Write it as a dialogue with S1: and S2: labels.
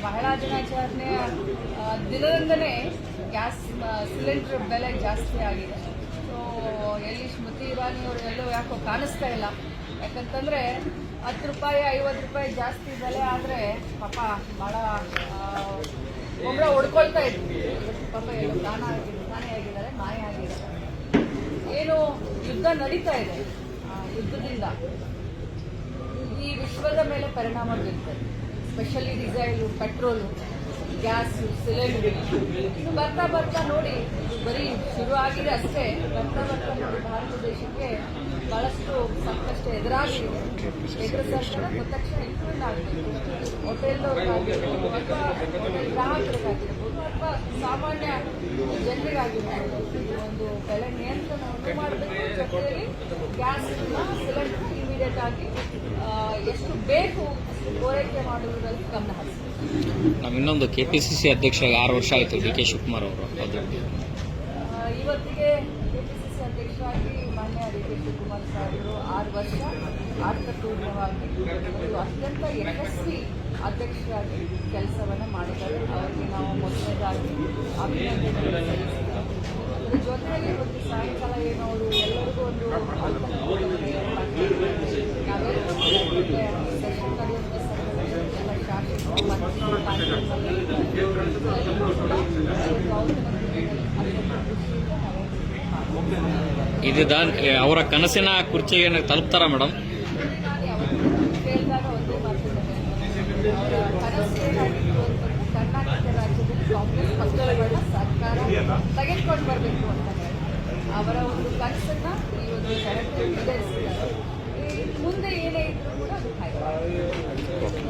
S1: ಮಹಿಳಾ ದಿನಾಚರಣೆಯ ದಿನದಂದನೇ gas cylinder ಬೆಲೆ ಜಾಸ್ತಿ ಆಗಿದೆ. ಸೊ ಎಲ್ಲಿ ಸ್ಮೃತಿ ಇರಾನಿ ಅವರು ಎಲ್ಲೋ ಯಾಕೋ ಕಾಣಿಸ್ತಾ ಇಲ್ಲ. ಯಾಕಂತಂದರೆ 10 ರೂಪಾಯಿ 50 ರೂಪಾಯಿ ಜಾಸ್ತಿ ಬೆಲೆ ಆದರೆ ಪಾಪ ಭಾಳ ಒಬ್ಬರ ಹೊಡ್ಕೊಳ್ತಾ ಇದ್ವಿ. ಪಾಪ ಎಲ್ಲೋ ಕಾಣೆಯಾಗಿದ್ದಾರೆ, ಮಾಯ ಆಗಿದ್ದಾರೆ. ಏನು ಯುದ್ಧ ನಡೀತಾ ಇದೆ, ಯುದ್ಧದಿಂದ ಈ ವಿಶ್ವದ ಮೇಲೆ ಪರಿಣಾಮ ಬೀರ್ತದೆ. Specially diesel, petrol, gas, cylinder ಇನ್ನು ಬರ್ತಾ ಬರ್ತಾ ನೋಡಿ, ಬರೀ ಶುರು ಆಗಿದೆ ಅಷ್ಟೇ. ಬರ್ತಾ ಬರ್ತಾ ನೋಡಿ ಭಾರತ ದೇಶಕ್ಕೆ ಬಹಳಷ್ಟು ಸಂಕಷ್ಟ ಎದುರಾಗಿದೆ. ಸರ್ಕಾರ ತಕ್ಷಣ ಇಂಪ್ರೂವ್ ಆಗಬೇಕು. ಹೋಟೆಲ್ನವ್ರಿಗಾಗಿರ್ಬೋದು ಅಥವಾ ಹೋಟೆಲ್ ಗ್ರಾಹಕರಿಗಾಗಿರ್ಬೋದು ಅಥವಾ ಸಾಮಾನ್ಯ ಜನರಿಗಾಗಿರ್ಬೋದು ಒಂದು ಬೆಲೆ ನಿಯಂತ್ರಣವನ್ನು ಮಾಡಬೇಕು. ಜೊತೆಯಲ್ಲಿ ಗ್ಯಾಸನ್ನ ಸಿಲಿಂಡರ್ ಇಮಿಡಿಯೇಟ್ ಆಗಿ ಎಷ್ಟು ಬೇಕು ಅಷ್ಟು ಪೂರೈಕೆ ಮಾಡುವುದರಲ್ಲಿ ಗಮನ ಹರಿಸಬೇಕು.
S2: ನಾವು ಇನ್ನೊಂದು ಕೆಪಿಸಿಸಿ ಅಧ್ಯಕ್ಷರಾಗಿ 6 ವರ್ಷ ಆಯಿತು ಡಿ ಕೆ ಶಿವಕುಮಾರ್ ಅವರು.
S1: ಇವತ್ತಿಗೆ ಕೆಪಿಸಿಸಿ ಅಧ್ಯಕ್ಷರಾಗಿ ಮಾನ್ಯ ಡಿ ಕೆ ಶಿವಕುಮಾರ್ ಸಾಹೇಬರು 6 ವರ್ಷ ಅರ್ಥಪೂರ್ಣವಾಗಿ ಒಂದು ಅತ್ಯಂತ ಯಶಸ್ವಿ ಅಧ್ಯಕ್ಷರಾಗಿ ಕೆಲಸವನ್ನು ಮಾಡಿದ್ದಾರೆ. ಅವರಿಗೆ ನಾವು ಮೊದಲನೇದಾಗಿ ಅಭಿನಂದನೆ ಸಲ್ಲಿಸಿದ್ದೇವೆ. ಅದರ ಜೊತೆಯಲ್ಲಿ ಇವತ್ತು ಸಾಯಂಕಾಲ ಏನು ಅವರು ಎಲ್ಲರಿಗೂ ಒಂದು ನಾವೆಲ್ಲರೂ ಸೆಷನ್ ನಡೆಯುವಂಥ ಸಂದರ್ಭದಲ್ಲಿ ಎಲ್ಲ ಶಾಸಕರು
S2: ಇದು ಅವರ ಕನಸಿನ ಕುರ್ಚಿಗೆ ತಲುಪ್ತಾರ ಮೇಡಮ್?
S1: ಕೇಳಿದಾಗ ಒಂದೇ ಮಾತಿದ್ದಾರೆ, ಅವರ ಕನಸು ಏನಾಗಿತ್ತು ಅಂತಂದ್ರೆ ಕರ್ನಾಟಕ ರಾಜ್ಯದಲ್ಲಿ ಕಾಂಗ್ರೆಸ್ ಪಕ್ಷಗಳನ್ನ ಸರ್ಕಾರ ತೆಗೆದುಕೊಂಡು ಬರಬೇಕು ಅಂತ ಹೇಳಿ ಅವರ ಒಂದು ಕನಸನ್ನ ಈ ಒಂದು ಜನತೆ ಈಡೇರಿಸಿದ್ದಾರೆ. ಮುಂದೆ ಏನೇ ಇದ್ರು